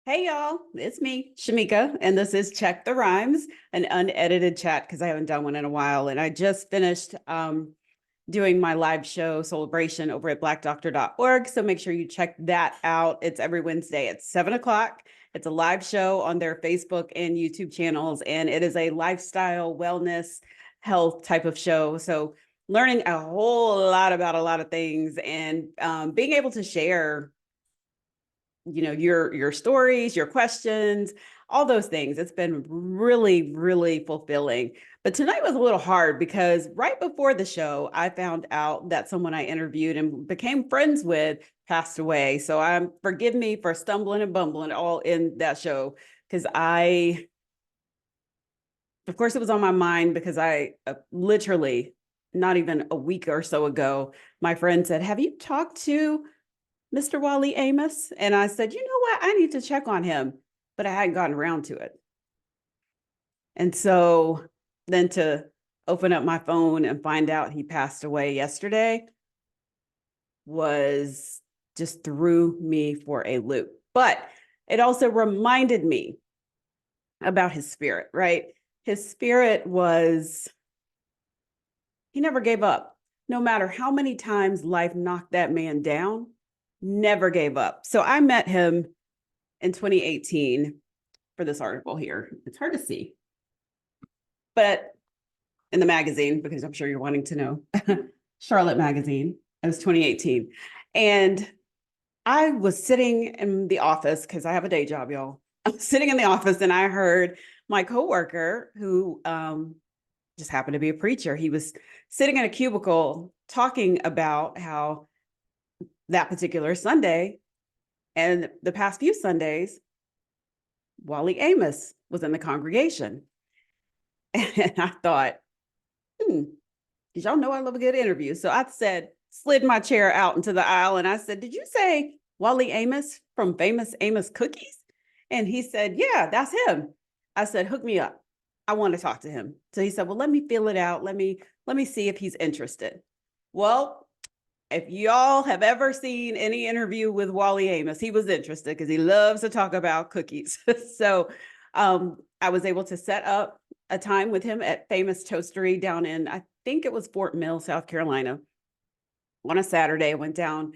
Hey y'all, it's me, Shamika, and this is Check the Rhymes, an unedited chat because I haven't done one in a while. And I just finished doing my live show celebration over at blackdoctor.org. So make sure you check that out. It's every Wednesday at 7 o'clock. It's a live show on their Facebook and YouTube channels, and it is a lifestyle, wellness, health type of show. So learning a whole lot about a lot of things and being able to share your stories, your questions, all those things. It's been really fulfilling. But tonight was a little hard because right before the show I found out that someone I interviewed and became friends with passed away. So forgive me for stumbling and bumbling all in that show, because of course it was on my mind, because I literally not even a week or so ago, my friend said, "Have you talked to Mr. Wally Amos?" And I said, "You know what? I need to check on him," but I hadn't gotten around to it. And so then to open up my phone and find out he passed away yesterday was just threw me for a loop. But it also reminded me about his spirit, right? His spirit was, he never gave up. No matter how many times life knocked that man down, never gave up. So I met him in 2018 for this article here. It's hard to see, but in the magazine, because I'm sure you're wanting to know, Charlotte Magazine. It was 2018. And I was sitting in the office because I have a day job, y'all. I was sitting in the office and I heard my coworker, who just happened to be a preacher, he was sitting in a cubicle talking about how that particular Sunday and the past few Sundays, Wally Amos was in the congregation. And I thought, did y'all know I love a good interview? So I slid my chair out into the aisle and I said, "Did you say Wally Amos from Famous Amos Cookies?" And he said, "Yeah, that's him." I said, "Hook me up. I want to talk to him." So he said, "Well, let me feel it out. Let me see if he's interested." Well, if y'all have ever seen any interview with Wally Amos, he was interested because he loves to talk about cookies. So I was able to set up a time with him at Famous Toastery down in, I think it was Fort Mill, South Carolina, on a Saturday. I went down,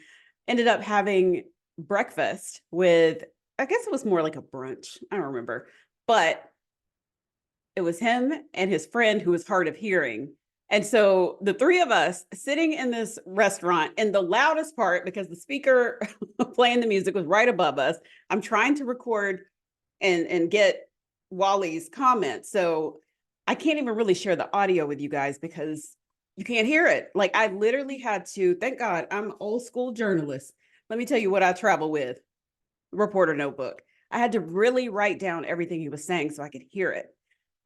ended up having breakfast with, I guess it was more like a brunch. I don't remember, but it was him and his friend who was hard of hearing. And so the three of us sitting in this restaurant in the loudest part, because the speaker playing the music was right above us. I'm trying to record and get Wally's comments. So I can't even really share the audio with you guys because you can't hear it. Like, I literally had to, thank God, I'm an old school journalist. Let me tell you what I travel with, reporter notebook. I had to really write down everything he was saying so I could hear it.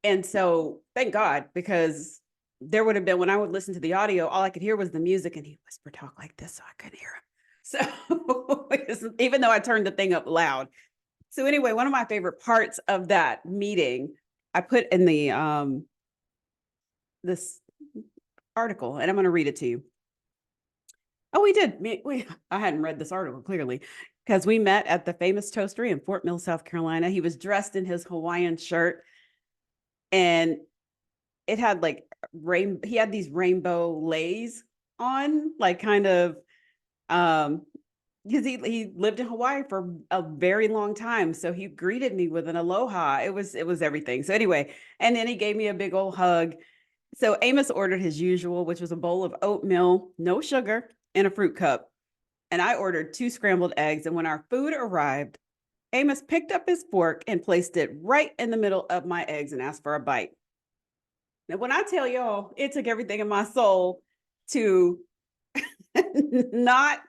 And so thank God, because there would have been, when I would listen to the audio, all I could hear was the music, and he whisper talk like this, so I couldn't hear him. So even though I turned the thing up loud. So anyway, one of my favorite parts of that meeting, I put in the this article, and I'm going to read it to you. Oh, we did. I hadn't read this article clearly, because we met at the Famous Toastery in Fort Mill, South Carolina. He was dressed in his Hawaiian shirt, and it had like he had these rainbow lays on, like kind of because he lived in Hawaii for a very long time. So he greeted me with an aloha. It was everything. So anyway, and then he gave me a big old hug. So Amos ordered his usual, which was a bowl of oatmeal, no sugar, and a fruit cup. And I ordered 2 scrambled eggs. And when our food arrived, Amos picked up his fork and placed it right in the middle of my eggs and asked for a bite. Now, when I tell y'all, it took everything in my soul to not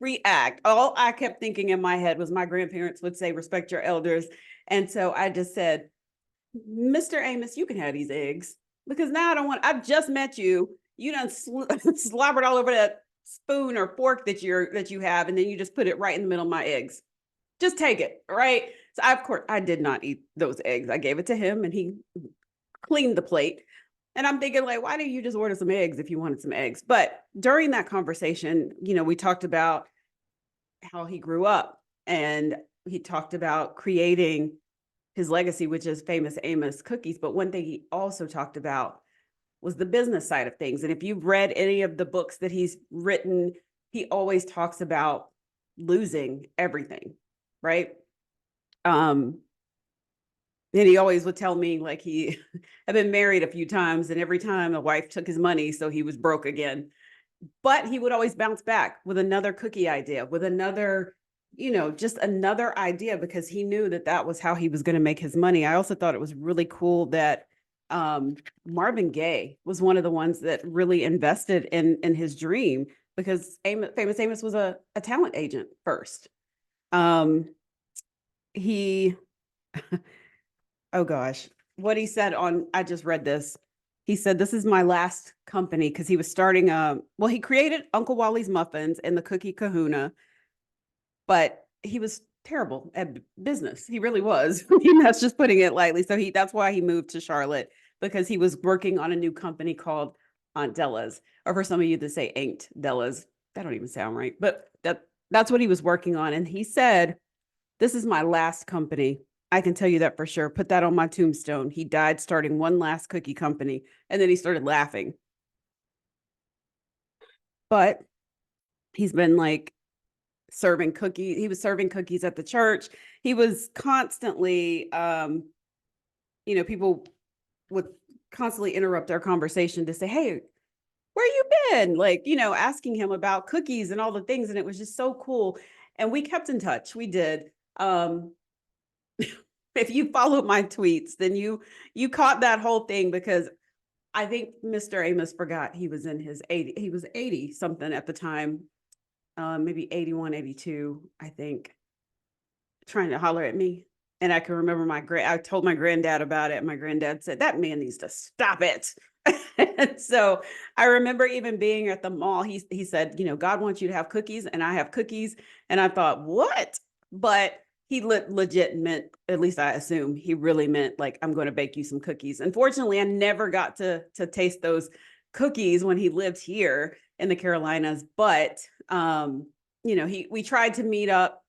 react. All I kept thinking in my head was my grandparents would say, "Respect your elders." And so I just said, "Mr. Amos, you can have these eggs, because now I've just met you. You done slobbered all over that spoon or fork that you have, and then you just put it right in the middle of my eggs. Just take it." Right. So of course I did not eat those eggs. I gave it to him and he cleaned the plate. And I'm thinking, like, why didn't you just order some eggs if you wanted some eggs? But during that conversation, we talked about how he grew up. And he talked about creating his legacy, which is famous Amos cookies. But one thing he also talked about was the business side of things. And if you've read any of the books that he's written, he always talks about losing everything, right? And he always would tell me, like, he had been married a few times, and every time a wife took his money, so he was broke again. But he would always bounce back with another cookie idea, with another, just another idea, because he knew that that was how he was going to make his money. I also thought it was really cool that Marvin Gaye was one of the ones that really invested in his dream, because famous Amos was a talent agent first. He oh gosh, what he said I just read this. He said, "This is my last company," because he was starting he created Uncle Wally's Muffins and the Cookie Kahuna, but he was terrible at business. He really was. That's just putting it lightly. So that's why he moved to Charlotte, because he was working on a new company called Aunt Della's, or for some of you to say Aunt Della's. That don't even sound right, but that's what he was working on. And he said, "This is my last company. I can tell you that for sure. Put that on my tombstone." He died starting one last cookie company, and then he started laughing. But he's been like serving cookies. He was serving cookies at the church. He was constantly, people would constantly interrupt our conversation to say, "Hey, where you been?" Like, asking him about cookies and all the things. And it was just so cool. And we kept in touch. We did. If you followed my tweets, then you caught that whole thing, because I think Mr. Amos forgot he was in his 80. He was 80 something at the time, maybe 81, 82, I think, trying to holler at me. And I can remember I told my granddad about it. And my granddad said, "That man needs to stop it." And so I remember even being at the mall. He said, "God wants you to have cookies," and I have cookies. And I thought, what? But he legit meant, at least I assume he really meant, like, "I'm going to bake you some cookies." Unfortunately, I never got to taste those cookies when he lived here in the Carolinas. But we tried to meet up.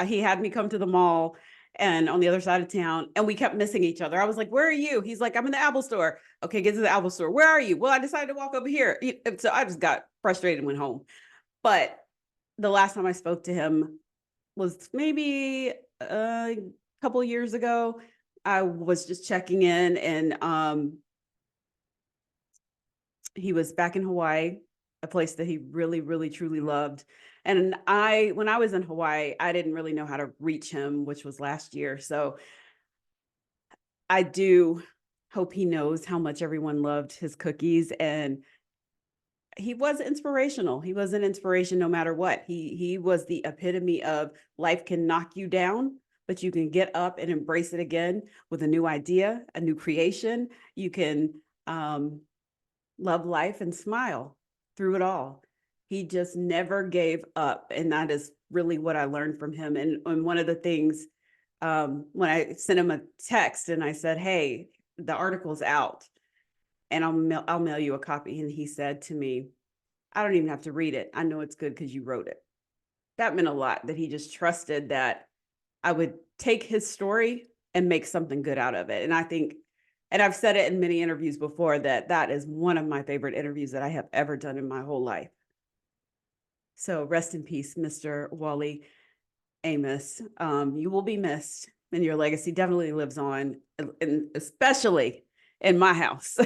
He had me come to the mall and on the other side of town, and we kept missing each other. I was like, "Where are you?" He's like, "I'm in the Apple store." Okay, get to the Apple store. "Where are you?" "Well, I decided to walk over here." So I just got frustrated and went home. But the last time I spoke to him was maybe a couple years ago. I was just checking in, and he was back in Hawaii, a place that he really, really, truly loved. And when I was in Hawaii, I didn't really know how to reach him, which was last year. So I do hope he knows how much everyone loved his cookies, and he was inspirational. He was an inspiration no matter what. He was the epitome of life can knock you down, but you can get up and embrace it again with a new idea, a new creation. You can love life and smile through it all. He just never gave up. And that is really what I learned from him. And one of the things, when I sent him a text and I said, "Hey, the article's out and I'll mail you a copy." And he said to me, "I don't even have to read it. I know it's good because you wrote it." That meant a lot, that he just trusted that I would take his story and make something good out of it. And I think, and I've said it in many interviews before, that is one of my favorite interviews that I have ever done in my whole life. So rest in peace, Mr. Wally Amos. You will be missed, and your legacy definitely lives on, and especially in my house.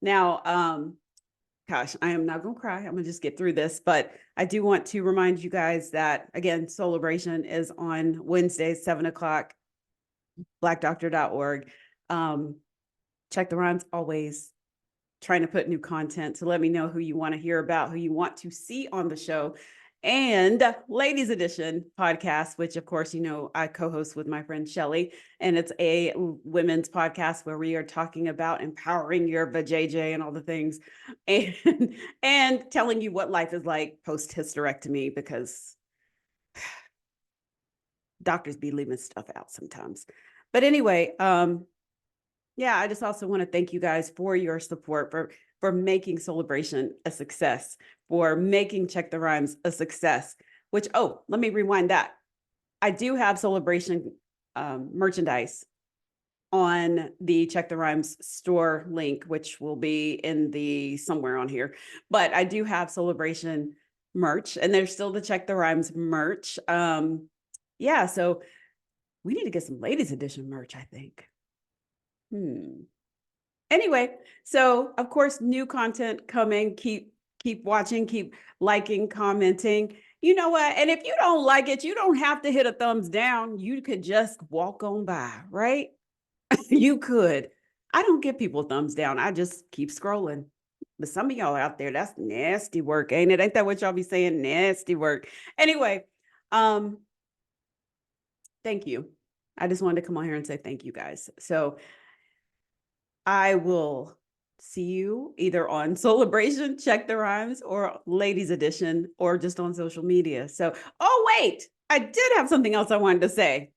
Now, gosh, I am not going to cry. I'm going to just get through this, but I do want to remind you guys that, again, Celebration is on Wednesdays, 7:00, blackdoctor.org. Check the Rhymes, always trying to put new content. So let me know who you want to hear about, who you want to see on the show. And Ladies Edition podcast, which of course, I co-host with my friend Shelly, and it's a women's podcast where we are talking about empowering your vajayjay and all the things, and telling you what life is like post-hysterectomy, because doctors be leaving stuff out sometimes. But anyway, yeah, I just also want to thank you guys for your support, for making Celebration a success, for making Check the Rhymes a success, which, let me rewind that. I do have Celebration merchandise on the Check the Rhymes store link, which will be in the somewhere on here. But I do have Celebration merch, and there's still the Check the Rhymes merch. Yeah, so we need to get some ladies edition merch, I think. Anyway, so of course, new content coming. Keep watching, keep liking, commenting. You know what? And if you don't like it, you don't have to hit a thumbs down. You could just walk on by, right? You could. I don't give people thumbs down. I just keep scrolling. But some of y'all out there, that's nasty work, ain't it? Ain't that what y'all be saying? Nasty work. Anyway, thank you. I just wanted to come on here and say thank you guys. So I will see you either on Celebration, Check the Rhymes, or Ladies Edition, or just on social media. So, oh, wait, I did have something else I wanted to say.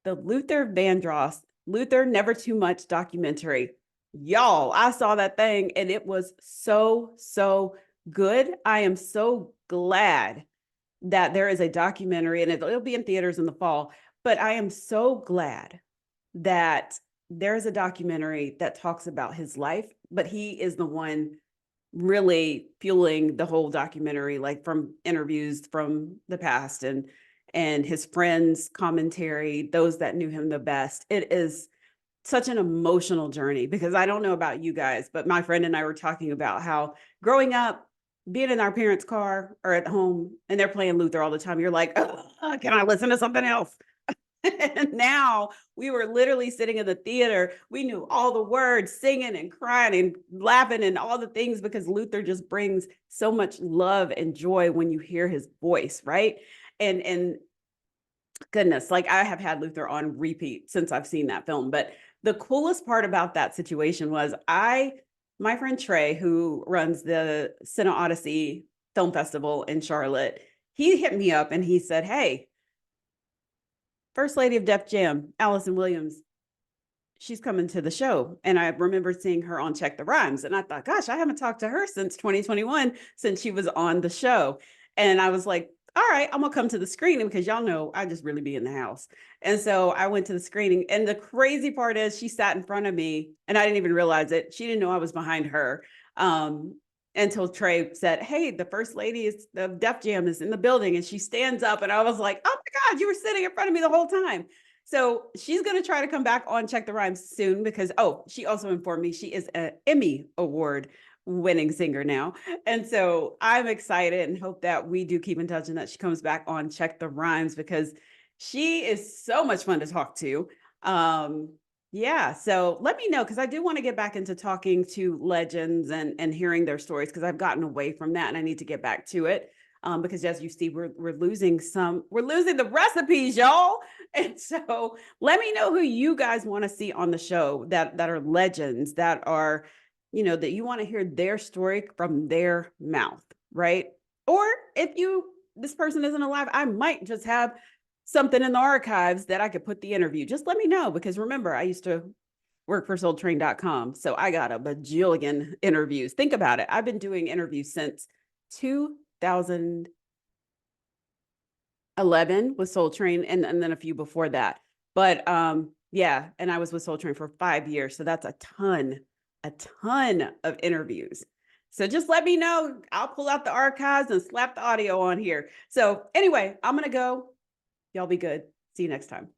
The Luther Vandross, Luther Never Too Much documentary. Y'all, I saw that thing and it was so, so good. I am so glad that there is a documentary, and it'll be in theaters in the fall, but I am so glad that there's a documentary that talks about his life, but he is the one really fueling the whole documentary, like from interviews from the past and his friends' commentary, those that knew him the best. It is such an emotional journey, because I don't know about you guys, but my friend and I were talking about how growing up, being in our parents' car or at home, and they're playing Luther all the time, you're like, oh, can I listen to something else? And now we were literally sitting in the theater. We knew all the words, singing and crying and laughing and all the things, because Luther just brings so much love and joy when you hear his voice, right? And goodness, like I have had Luther on repeat since I've seen that film. But the coolest part about that situation was my friend Trey, who runs the Cine Odyssey Film Festival in Charlotte, he hit me up and he said, hey, First Lady of Def Jam, Allison Williams, she's coming to the show. And I remember seeing her on Check the Rhymes. And I thought, gosh, I haven't talked to her since 2021, since she was on the show. And I was like, all right, I'm gonna come to the screening, because y'all know I just really be in the house. And so I went to the screening. And the crazy part is she sat in front of me and I didn't even realize it. She didn't know I was behind her. Until Trey said, hey, the First Lady of Def Jam is in the building. And she stands up and I was like, oh my God, you were sitting in front of me the whole time. So she's going to try to come back on Check the Rhymes soon, because, oh, she also informed me she is an Emmy Award winning singer now. And so I'm excited and hope that we do keep in touch and that she comes back on Check the Rhymes, because she is so much fun to talk to. Yeah, so let me know, because I do want to get back into talking to legends and hearing their stories, because I've gotten away from that and I need to get back to it. Because as you see, we're losing the recipes, y'all. And so let me know who you guys want to see on the show that are legends, that are, that you want to hear their story from their mouth, right? Or if this person isn't alive, I might just have something in the archives that I could put the interview. Just let me know, because remember, I used to work for soultrain.com. So I got a bajillion interviews. Think about it. I've been doing interviews since 2011 with Soul Train, and then a few before that. But yeah, and I was with Soul Train for 5 years. So that's a ton of interviews. So just let me know. I'll pull out the archives and slap the audio on here. So anyway, I'm going to go. Y'all be good. See you next time.